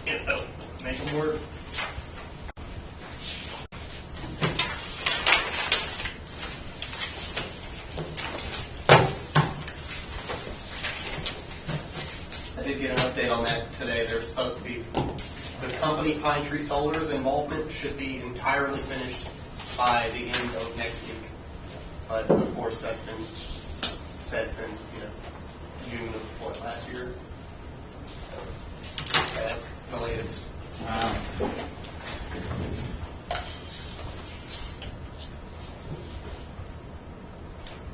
make them work. I did get an update on that today. They're supposed to be, the company Pine Tree Solar's involvement should be entirely finished by the end of next week. But of course, that's been said since June of last year. So, that's the latest. Wow.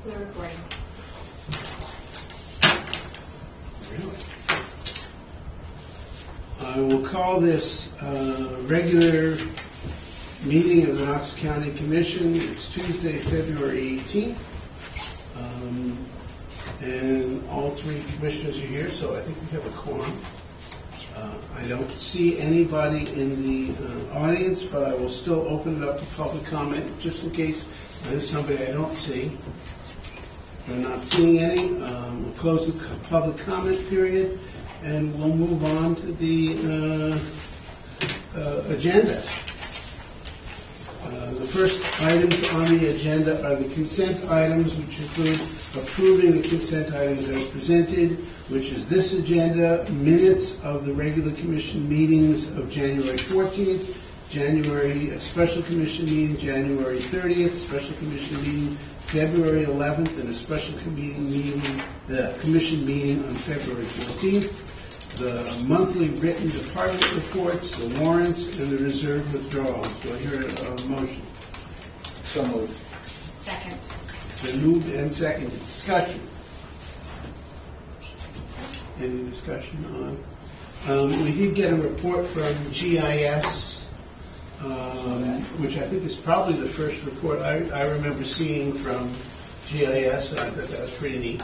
They're recording. Really? I will call this regular meeting of the Knox County Commission. It's Tuesday, February 18th. And all three commissioners are here, so I think we have a quorum. I don't see anybody in the audience, but I will still open it up to public comment, just in case there's somebody I don't see. We're not seeing any. We'll close the public comment period, and we'll move on to the agenda. The first items on the agenda are the consent items, which include approving the consent items as presented, which is this agenda, minutes of the regular commission meetings of January 14th, January special commission meeting January 30th, special commission meeting February 11th, and a special commission meeting on February 14th. The monthly written department reports, the warrants, and the reserve withdrawals. Do I hear a motion? So moved. Second. It's been moved and seconded. Discussion. Any discussion on? We did get a report from GIS, which I think is probably the first report I remember seeing from GIS, and I thought that was pretty neat.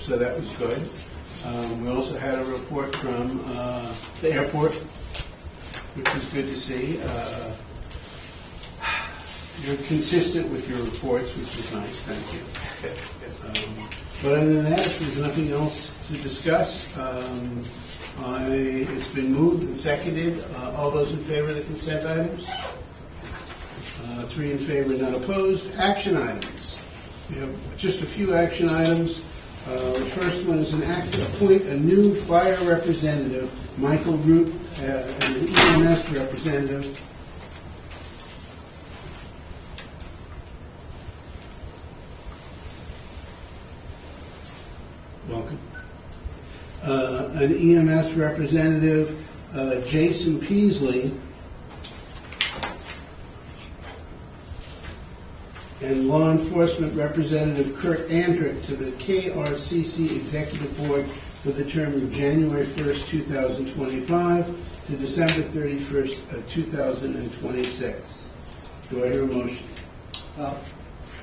So that was good. We also had a report from the airport, which was good to see. You're consistent with your reports, which is nice. Thank you. But other than that, if there's nothing else to discuss, it's been moved and seconded. All those in favor of the consent items? 3 in favor, none opposed. Action items. We have just a few action items. The first one is an act to appoint a new fire representative, Michael Root, and an EMS representative. Welcome. An EMS representative, Jason Peasley, and law enforcement representative Kurt Andrick to the KRCC Executive Board for the term of January 1st, 2025 to December 31st, 2026. Do I hear a motion?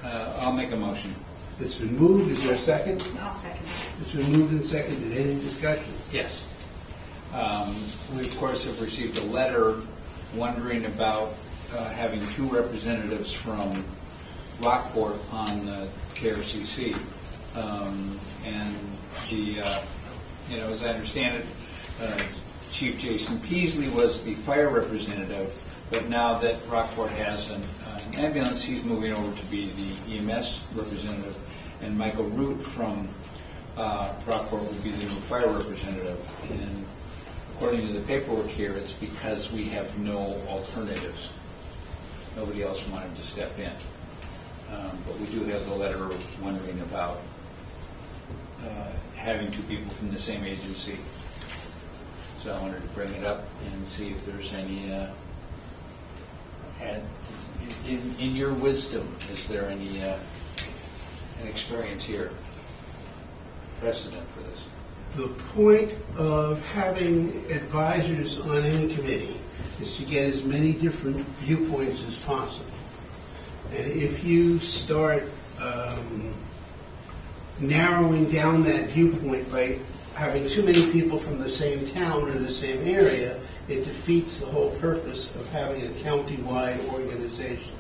I'll make a motion. It's been moved. Is there a second? I'll second it. It's been moved and seconded. Any discussion? Yes. We, of course, have received a letter wondering about having 2 representatives from Rockport on the KRCC. And as I understand it, Chief Jason Peasley was the fire representative, but now that Rockport has an ambulance, he's moving over to be the EMS representative, and Michael Root from Rockport will be the new fire representative. And according to the paperwork here, it's because we have no alternatives. Nobody else wanted to step in. But we do have the letter wondering about having 2 people from the same agency. So I wanted to bring it up and see if there's any, in your wisdom, is there any an experience here, precedent for this? The point of having advisors on any committee is to get as many different viewpoints as possible. And if you start narrowing down that viewpoint by having too many people from the same town or the same area, it defeats the whole purpose of having a county-wide organization.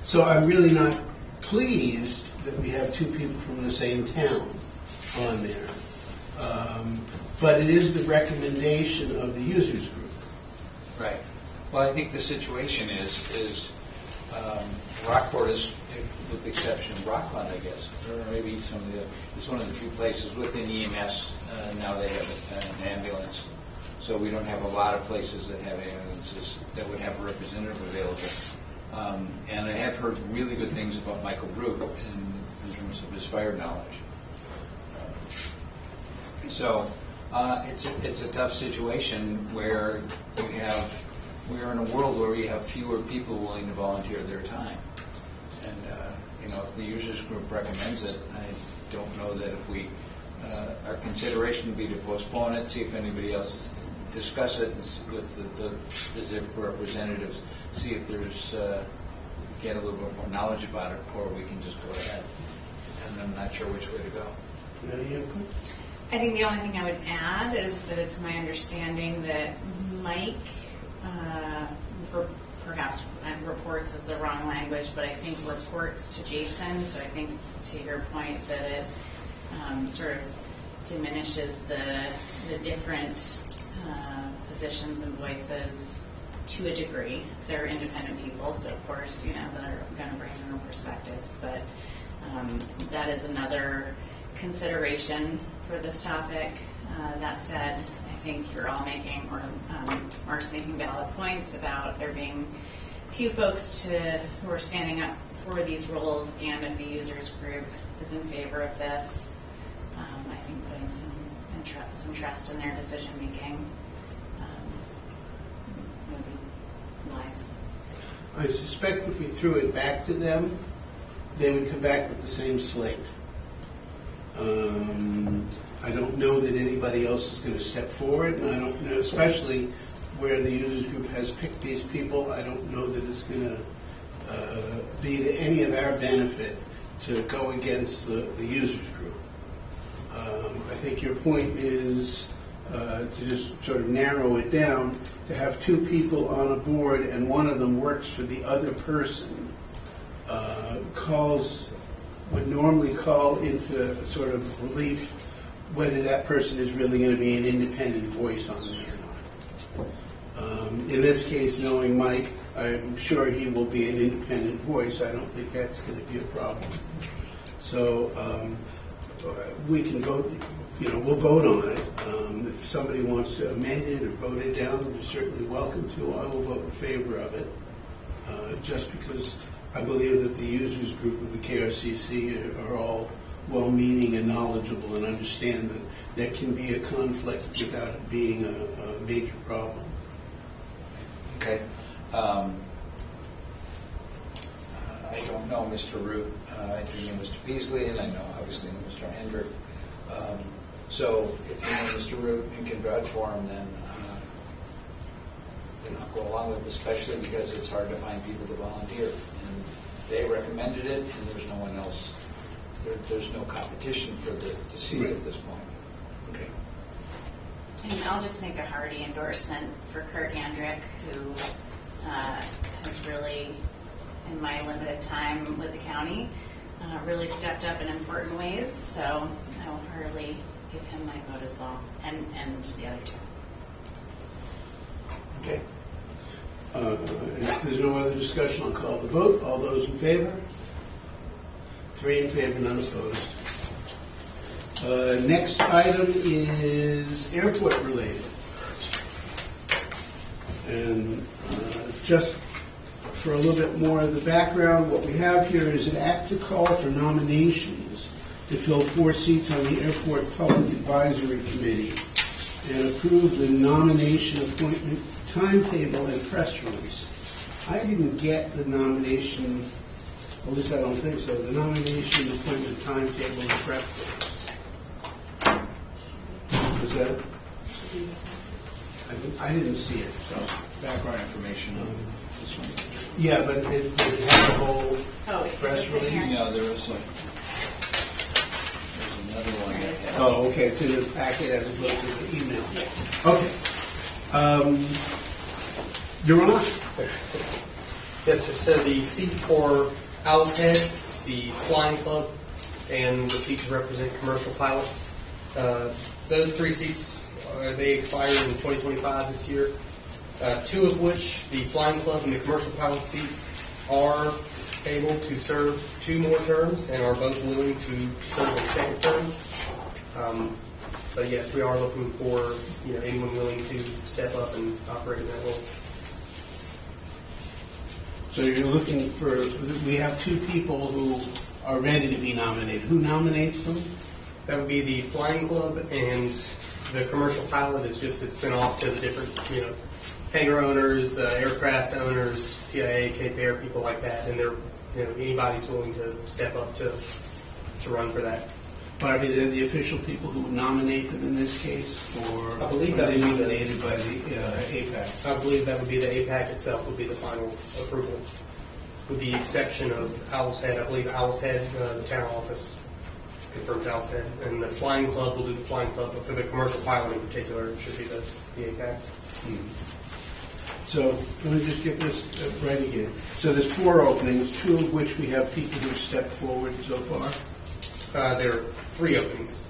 So I'm really not pleased that we have 2 people from the same town on there. But it is the recommendation of the users group. Right. Well, I think the situation is Rockport is, with the exception of Rockland, I guess, or maybe some of the, it's one of the few places within EMS, now they have an ambulance. So we don't have a lot of places that have ambulances that would have a representative available. And I have heard really good things about Michael Root in terms of his fire knowledge. So it's a tough situation where we are in a world where we have fewer people willing to volunteer their time. And if the users group recommends it, I don't know that if we, our consideration would be to postpone it, see if anybody else is, discuss it with the specific representatives, see if there's, get a little bit more knowledge about it, or we can just go ahead. And I'm not sure which way to go. Any input? I think the only thing I would add is that it's my understanding that Mike, perhaps reports is the wrong language, but I think reports to Jason. So I think to your point that it sort of diminishes the different positions and voices to a degree. They're independent people, so of course, that are going to bring their own perspectives. But that is another consideration for this topic. That said, I think you're all making, or Mark's making valid points about there being few folks who are standing up for these roles, and if the users group is in favor of this, I think putting some trust in their decision making would be wise. I suspect if we threw it back to them, they would come back with the same slate. I don't know that anybody else is going to step forward, and I don't know, especially where the users group has picked these people, I don't know that it's going to be to any of our benefit to go against the users group. I think your point is to just sort of narrow it down, to have two people on a board and one of them works for the other person, would normally call into sort of relief whether that person is really going to be an independent voice on there or not. In this case, knowing Mike, I'm sure he will be an independent voice. I don't think that's going to be a problem. So we can vote, we'll vote on it. If somebody wants to amend it or vote it down, they're certainly welcome to. I will vote in favor of it, just because I believe that the users group of the KRCC are all well-meaning and knowledgeable and understand that there can be a conflict without it being a major problem. Okay. I don't know Mr. Root. I do know Mr. Peasley, and I know obviously Mr. Hendrick. So if you know Mr. Root and can vouch for him, then I'll go along with it, especially because it's hard to find people to volunteer. And they recommended it, and there's no one else. There's no competition for the seat at this point. Okay. And I'll just make a hearty endorsement for Kurt Andrick, who has really, in my limited time with the county, really stepped up in important ways. So I will heartily give him my vote as well, and the other two. Okay. If there's no other discussion, I'll call the vote. All those in favor? 3 in favor, none opposed. Next item is airport related. And just for a little bit more of the background, what we have here is an act to call for nominations to fill 4 seats on the Airport Public Advisory Committee and approve the nomination appointment timetable and press release. I didn't get the nomination, at least I don't think so, the nomination appointment timetable and press release. Was that? I didn't see it, so. Background information on this one. Yeah, but does it have a whole press is it in release? here? No, there's another one. There is. Oh, okay, it's in the packet as opposed Yes. to the email. Yes. Okay. You're on. Yes, sir. So the seat for Owl's Head, the Flying Club, and the seat to represent commercial pilots Those 3 seats, they expire in 2025 this year. 2 of which, the Flying Club and the Commercial Pilot seat, are able to serve 2 more terms and are both willing to serve a second term. But yes, we are looking for anyone willing to step up and operate in that role. So you're looking for, we have 2 people who are ready to be nominated. Who nominates them? That would be the Flying Club, and the Commercial Pilot is just it's sent off to the different hangar owners, aircraft owners, PIA, Cape Air, people like that, and they're anybody's willing to step up to run for that. But are they the official people who nominate them in this case, or I believe are that they would be nominated by the APAC? I believe that would be the APAC itself would be the final approval, with the exception of Owl's Head. I believe Owl's Head, the town office, confirms Owl's Head, and the Flying Club will do the Flying Club, but for the Commercial Pilot in particular, it should be the APAC. So let me just get this right again. So there's 4 openings, 2 of which we have people who've stepped forward so far. There are 3 openings.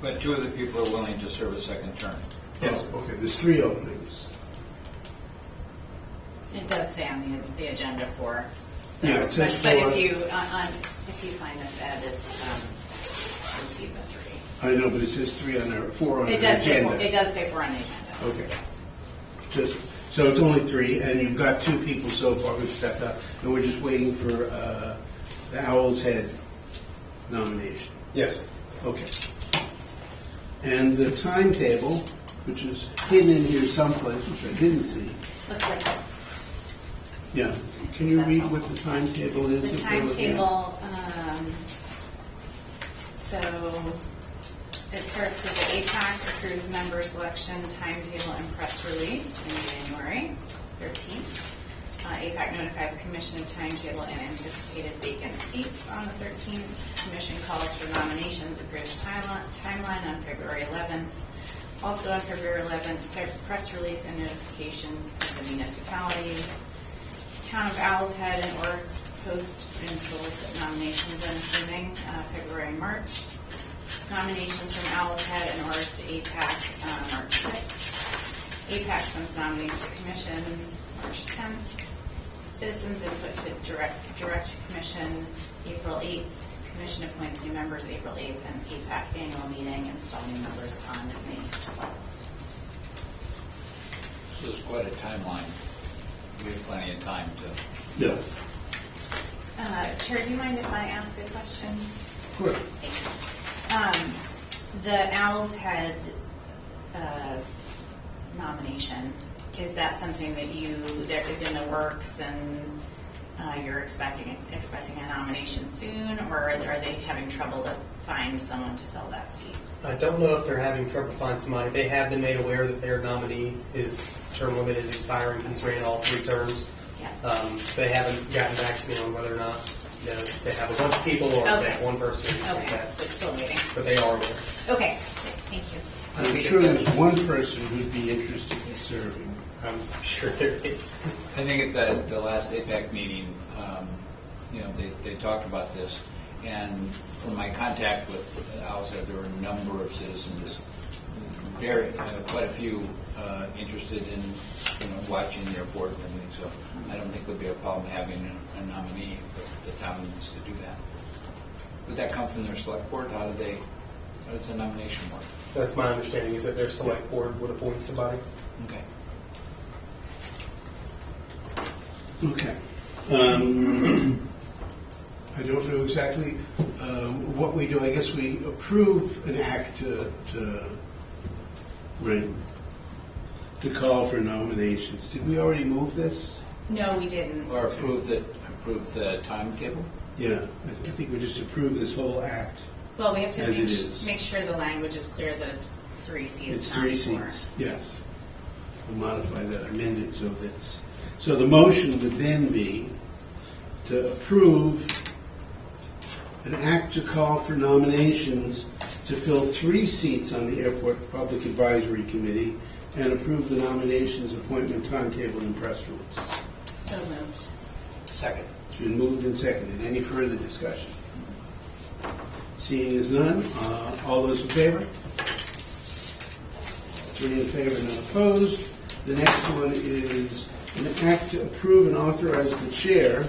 But 2 of the people are willing to serve a second term. Yes. Oh, okay, there's 3 openings. It does say on the agenda for. So, Yeah, it says but for. if you find this ad, it's you'll see the 3. I know, but it says 3 on there, 4 on the It does say agenda. 4, it does say 4 on the agenda. Okay. So it's only 3, and you've got 2 people so far who've stepped up, and we're just waiting for the Owl's Head nomination. Yes. Okay. And the timetable, which is hidden in here someplace, which I didn't see. Looks like it. Yeah. Can you read what the timetable is? The that we're looking at? timetable, so it starts with the APAC approves member selection timetable and press release in January 13th. APAC notifies Commission of timetable and anticipated vacant seats on the 13th. Commission calls for nominations, approves timeline on February 11th. Also on February 11th, press release and notification of the municipalities. Town of Owl's Head and Oryx post and solicit nominations, I'm assuming, February and March. Nominations from Owl's Head and Oryx to APAC, March 6th. APAC sends nominees to Commission, March 10th. Citizens input to direct Commission, April 8th. Commission appoints new members April 8th, and APAC annual meeting install new members on May 12th. So there's quite a timeline. We have plenty of time to. Yeah. Chair, do you mind if I ask a question? Sure. Thank you. The Owl's Head nomination, is that something that that is in the works and you're expecting a nomination soon, or are they having trouble to find someone to fill that seat? I don't know if they're having trouble to find somebody. They have been made aware that their nominee, his term limit is expiring. He's ran all 3 terms. Yeah. They haven't gotten back to me on whether or not they have a bunch of people or if they have one person. Okay, so still waiting. But they are aware. Okay, thank you. I'm sure there's one person who'd be interested in serving. I'm sure there is. I think at the last APAC meeting, they talked about this, and from my contact with Owl's Head, there were a number of citizens, quite a few interested in watching the airport and everything. So I don't think there'll be a problem having a nominee, but the town needs to do that. Would that come from their select board? How does the nomination work? That's my understanding, is that their select board would appoint somebody. Okay. Okay. I don't know exactly what we do. I guess we approve an act to call for nominations. Did we already move this? No, we didn't. Or approve the timetable? Yeah, I think we just approved this whole act. Well, we have to As it is. make sure the language is clear that it's 3 seats, It's not 3 4. seats, yes. We'll modify that, amend it so that so the motion would then be to approve an act to call for nominations to fill 3 seats on the Airport Public Advisory Committee and approve the nominations, appointment timetable, and press release. So moved. Second. It's been moved and seconded. Any further discussion? Seeing as none, all those in favor? 3 in favor, none opposed. The next one is an act to approve and authorize the chair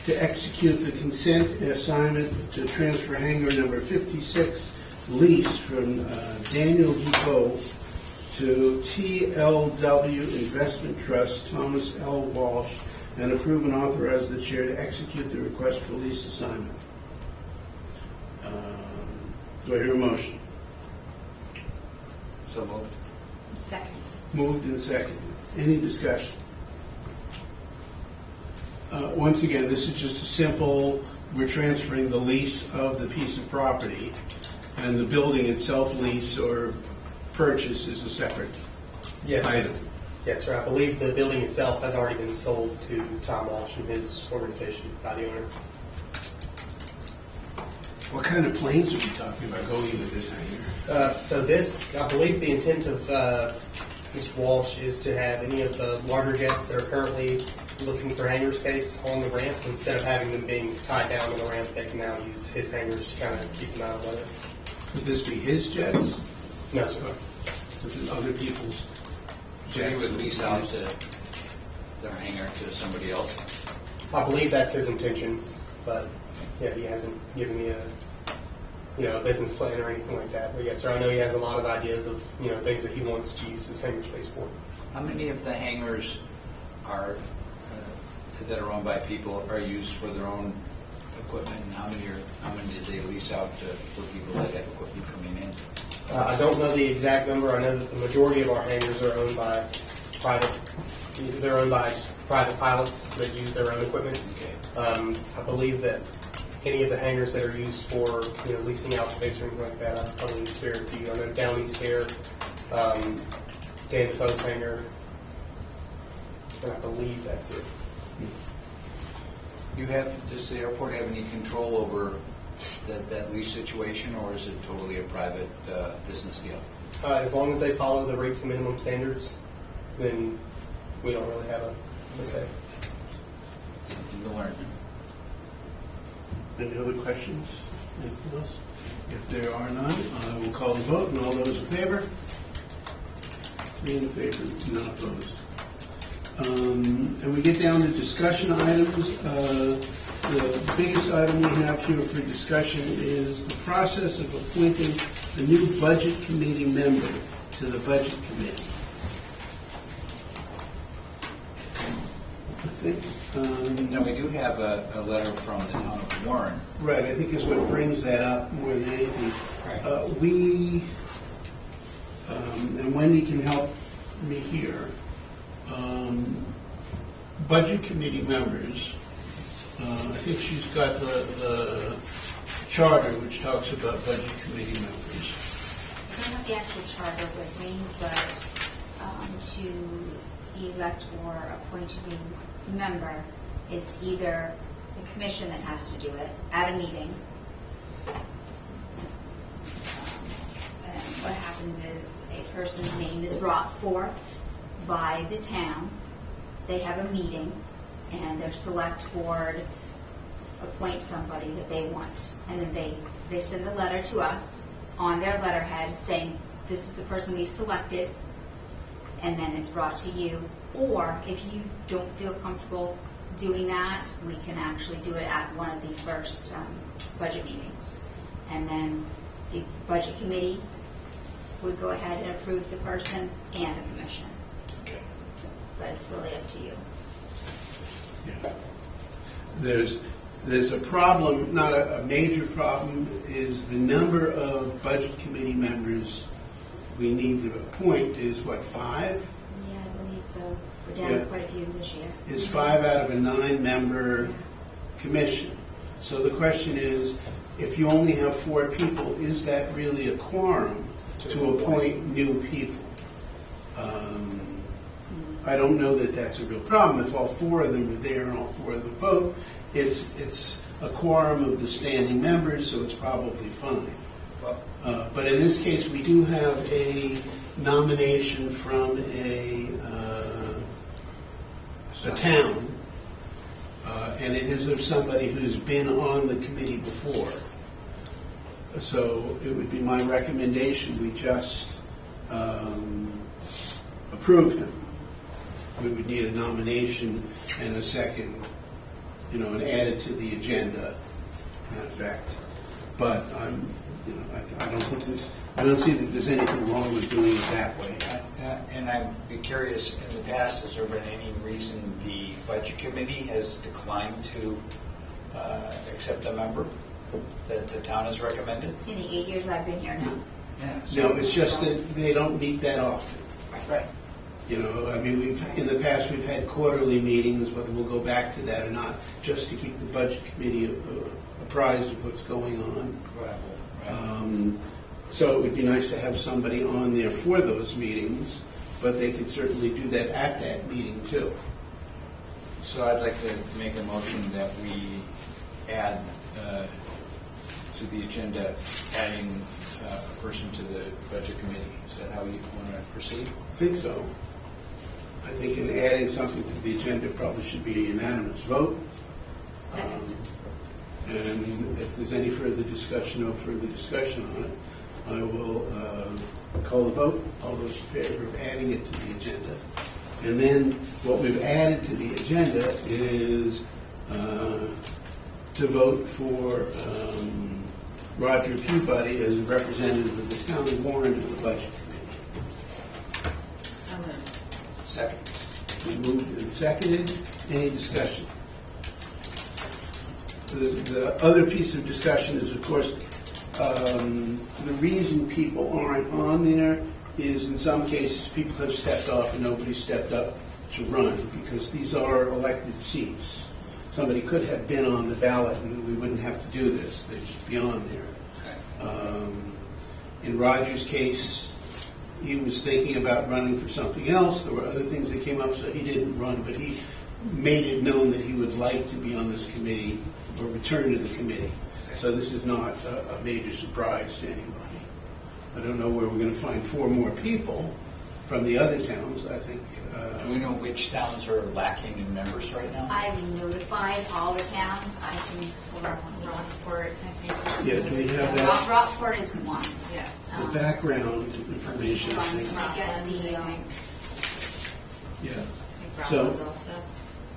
to execute the consent assignment to transfer hangar number 56 lease from Daniel Depot to TLW Investment Trust, Thomas L. Walsh, and approve and authorize the chair to execute the request for lease assignment. Do I hear a motion? So moved. Second. Moved and seconded. Any discussion? Once again, this is just a simple, we're transferring the lease of the piece of property, and the building itself, lease or purchase, is a separate Yes, item. yes, sir. I believe the building itself has already been sold to Tom Walsh and his organization by the owner. What kind of planes are we talking about going into this hangar? So this, I believe the intent of Mr. Walsh is to have any of the larger jets that are currently looking for hangar space on the ramp. Instead of having them being tied down on the ramp, they can now use his hangars to kind of keep them out of weather. Would this be his jets? No, sir. This is other people's So you would lease out their hangar to somebody else? I believe that's his intentions, but yeah, he hasn't given me a business plan or anything like that. But yes, sir, I know he has a lot of ideas of things that he wants to use this hangar space for. How many of the hangars are that are owned by people are used for their own equipment, and how many did they lease out for people that have equipment coming in? I don't know the exact number. I know that the majority of our hangars are owned by private. They're owned by just private pilots that use their own equipment. Okay. I believe that any of the hangars that are used for leasing out space or anything like that, I believe it's very few. I know Downey's here, Dan Defoe's hangar, and I believe that's it. Does the airport have any control over that lease situation, or is it totally a private business deal? As long as they follow the rates and minimum standards, then we don't really have a say. Something to learn. Any other questions? Anything else? If there are none, I will call the vote, and all those in favor? 3 in favor, none opposed. And we get down to discussion items. The biggest item we have here for discussion is the process of appointing a new budget committee member to the budget committee. I think. Now, we do have a letter from the town of Warren. Right, I think is what brings that up more than anything. Right. And Wendy can help me here. Budget committee members, I think she's got the charter which talks about budget committee members. I don't have the actual charter with me, but to elect or appoint a new member, it's either the commission that has to do it at a meeting. And what happens is a person's name is brought forth by the town. They have a meeting, and their select board appoints somebody that they want. And then they send a letter to us on their letterhead saying, this is the person we've selected, and then it's brought to you. Or if you don't feel comfortable doing that, we can actually do it at one of the first budget meetings. And then the budget committee would go ahead and approve the person and the commission. Okay. But it's really up to you. Yeah. There's a problem, not a major problem, is the number of budget committee members we need to appoint is what, 5? Yeah, I believe so. We're down to quite a few this year. It's 5 out of a 9-member commission. So the question is, if you only have 4 people, is that really a quorum to appoint new people? I don't know that that's a real problem. If all 4 of them are there and all 4 of them vote, it's a quorum of the standing members, so it's probably fine. But in this case, we do have a nomination from a town, and it is of somebody who's been on the committee before. So it would be my recommendation, we just approve him. We would need a nomination and a second, and add it to the agenda, in effect. But I don't see that there's anything wrong with doing it that way. And I'd be curious, in the past, has there been any reason the Budget Committee has declined to accept a member that the town has recommended? In the 8 years I've been here now. Yeah. No, it's just that they don't meet that often. Right. In the past, we've had quarterly meetings, whether we'll go back to that or not, just to keep the Budget Committee apprised of what's going on. Right. So it would be nice to have somebody on there for those meetings, but they could certainly do that at that meeting too. So I'd like to make a motion that we add to the agenda, adding a person to the Budget Committee. Is that how you want to proceed? I think so. I think in adding something to the agenda probably should be a unanimous vote. Second. And if there's any further discussion, no further discussion on it, I will call the vote. All those in favor of adding it to the agenda. And then what we've added to the agenda is to vote for Roger Peabody as a representative of the town warrant of the Budget Committee. So moved. Second. We moved and seconded. Any discussion? The other piece of discussion is, of course, the reason people aren't on there is in some cases people have stepped off and nobody stepped up to run because these are elected seats. Somebody could have been on the ballot and we wouldn't have to do this. They should be on there. In Roger's case, he was thinking about running for something else. There were other things that came up, so he didn't run, but he made it known that he would like to be on this committee or return to the committee. So this is not a major surprise to anybody. I don't know where we're going to find 4 more people from the other towns. I think. Do we know which towns are lacking in members right now? I've notified all the towns. I can pull up Rockport, I think. Yeah, do we have that? Rockport is one. Yeah. The background information, I think. Rockland, I think. Yeah. I think So- Rockland also.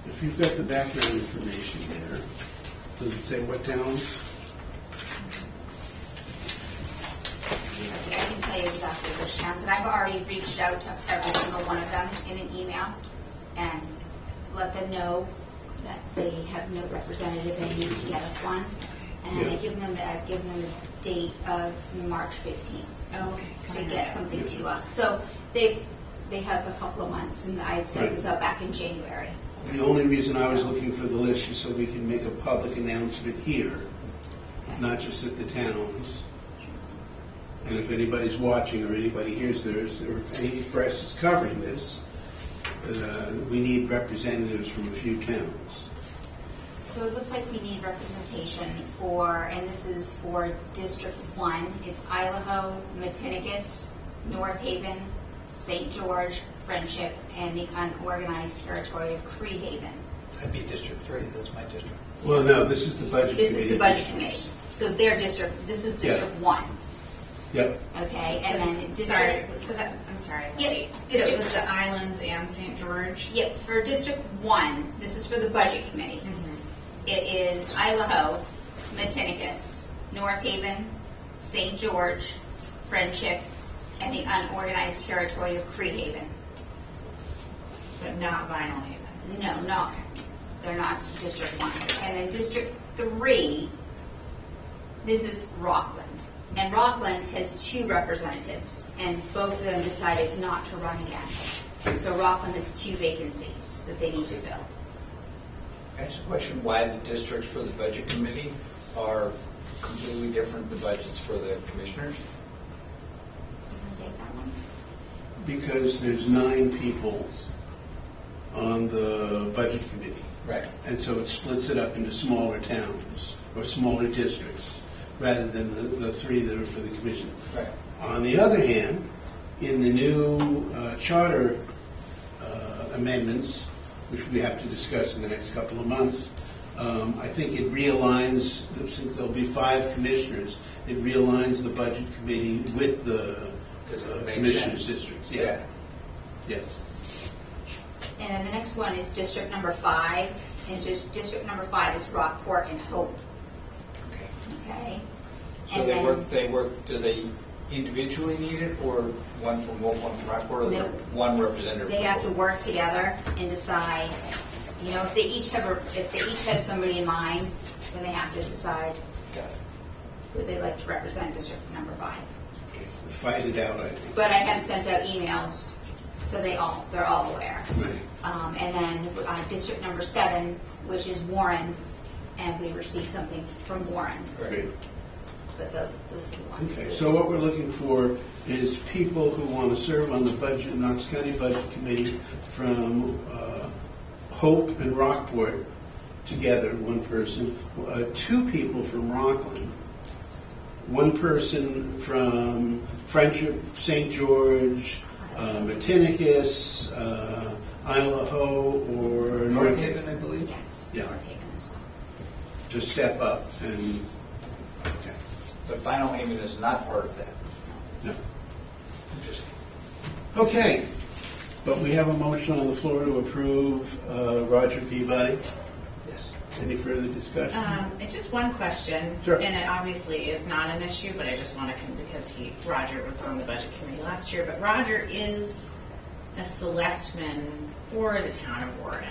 If you've got the background information there, does it say what towns? I can tell you exactly which towns, and I've already reached out to every single one of them in an email and let them know that they have no representative, they need to get us one. And Yeah. I've given them the date of March 15th Oh, okay. to get something to us. So they have a couple of months, and I had sent this out back in January. The only reason I was looking for the list is so we can make a public announcement here, not just at the towns. And if anybody's watching or anybody hears this, or if any press is covering this, we need representatives from a few towns. So it looks like we need representation for, and this is for District 1, it's Idaho, Matinicus, North Haven, St. George, Friendship, and the unorganized territory of Cree Haven. That'd be District 3. That's my district. Well, no, this is the budget committee. This is the Budget Committee. So their district, this is District 1, Yep, okay? And then Sorry, District, so that, I'm sorry. Yep, Lily. So it District- was the Islands and St. George? yep, for District 1, this is for the Budget Committee. It is Idaho, Matinicus, North Haven, St. George, Friendship, and the unorganized territory of Cree Haven. But not Vinyl Haven. No, they're not District 1. And then District 3, this is Rockland. And Rockland has 2 representatives, and both of them decided not to run again. So Rockland has 2 vacancies that they need to fill. Can I ask a question why the districts for the Budget Committee are completely different than the budgets for the commissioners? You want to take that one? because there's 9 people on the budget committee. Right. And so it splits it up into smaller towns or smaller districts rather than the 3 that are for the commission. Right. On the other hand, in the new charter amendments, which we have to discuss in the next couple of months, I think it realigns, since there'll be 5 commissioners, it realigns the budget committee with the Because it makes commissioners' sense. districts. Yeah. Yes. And then the next one is District Number 5, and District Number 5 is Rockport and Hope, Okay. okay? So And they work, do they individually need it, or one from Wolf, one from Rockport, or No. one representative? They from have to both? work together and decide, you know, if they each have somebody in mind, then they have to decide Got it. who they'd like to represent District Number 5. Fight it out, I think. But I have sent out emails, so they're all aware. Right. And then District Number 7, which is Warren, and we received something from Warren, Great. but those are the ones. Okay, so what we're looking for is people who want to serve on the budget, Knox County Budget Committee from Hope and Rockport together, one person, 2 people from Rockland, 1 person from Friendship, St. George, Matinicus, Isle Ho, or North Haven, I believe? Yes, Yeah. North Haven as well. to step up and, okay, But Final Haven is not part of that. no. Interesting. Okay, but we have a motion on the floor to approve Roger Peabody. Yes. Any further discussion? It's just one question. Sure. And it obviously is not an issue, but I just want to, because Roger was on the budget committee last year, but Roger is a selectman for the town of Warden.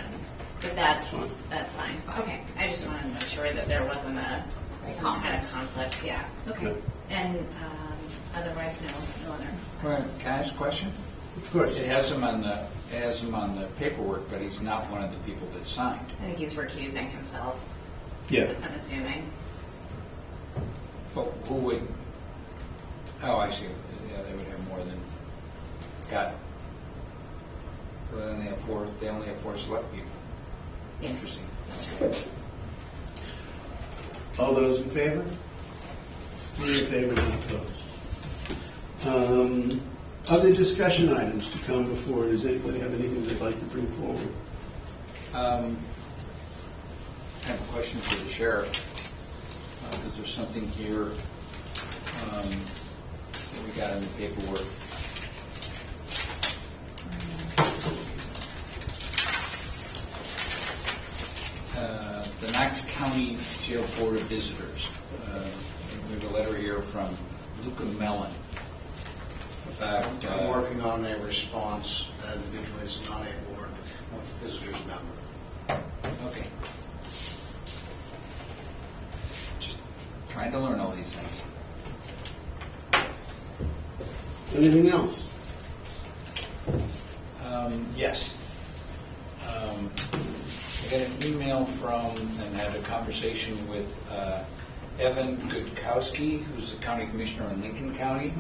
But that's fine. Okay, I just wanted to make sure that there wasn't some kind of conflict, yeah. Okay. No. And otherwise, no other. Well, can I ask a question? Of course. It has him on the paperwork, but he's not one of the people that signed. I think he's recusing himself, Yeah, I'm assuming. But who would, oh, I see, yeah, they would have more than, got it. So then they only have 4 select people. Yes. Interesting. all those in favor? 3 in favor, none opposed. Other discussion items to come before, does anybody have anything they'd like to bring forward? I have a question for the sheriff, because there's something here that we got in the paperwork. The Knox County Jail Board of Visitors. We have a letter here from Luca Mellon about. I'm working on a response. That individual is not a board of visitors member. Okay. Just trying to learn all these things. Anything else? Yes. I got an email from and had a conversation with Evan Gudkowski, who's the county commissioner in Lincoln County.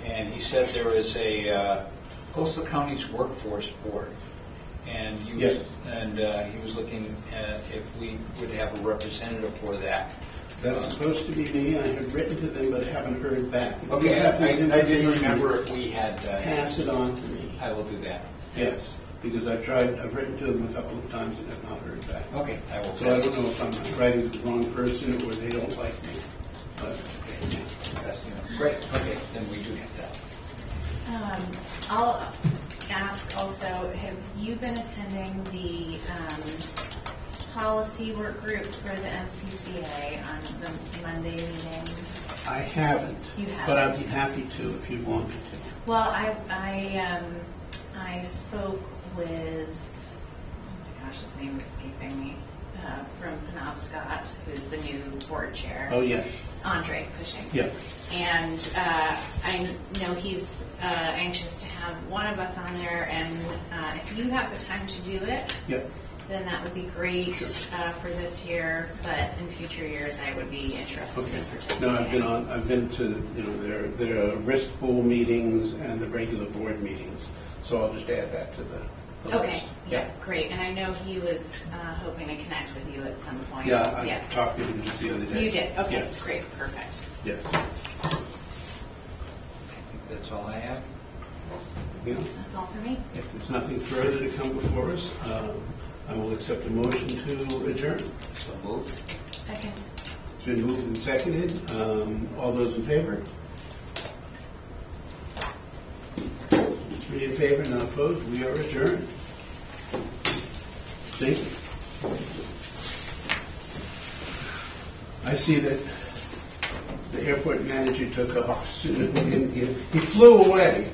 And he said there is a Coastal Counties Workforce Board. And he was, Yes. he was looking at if we would have a representative for that. That's supposed to be me. I have written to them, but haven't heard back. If you Okay, have this I didn't information, remember if we had. Pass it on to me. I will do that. Yes, because I've written to them a couple of times and have not heard back. Okay, I will. So I don't know if I'm writing to the wrong person or they don't like me. But, yeah. Great. Okay, then we do have that. I'll ask also, have you been attending the policy work group for the MCCA on the Monday meetings? I haven't. You But I'd haven't? be happy to if you want me to. Well, I spoke with, oh my gosh, his name is escaping me, from Penobscot, who's the new board chair. Oh, yes. Andre Cushing. Yes. And I know he's anxious to have one of us on there, and if you have the time to do it, Yep. then that would be great Sure. for this year, but in future years, I would be interested Okay. in participating. No, I've been to, their risk pool meetings and the regular board meetings, so I'll just add that to the Okay, list. yeah, great. And I know he was hoping to connect with you at some point. Yeah, I talked to him just the other day. You did? Okay, Yes. great, perfect. Yes. I think that's all I have. You know, That's all for me. if there's nothing further to come before us, I will accept a motion to adjourn. So moved. Second. It's been moved and seconded. All those in favor? 3 in favor, none opposed. We are adjourned. Thank you. I see that the airport manager took off soon. He flew away.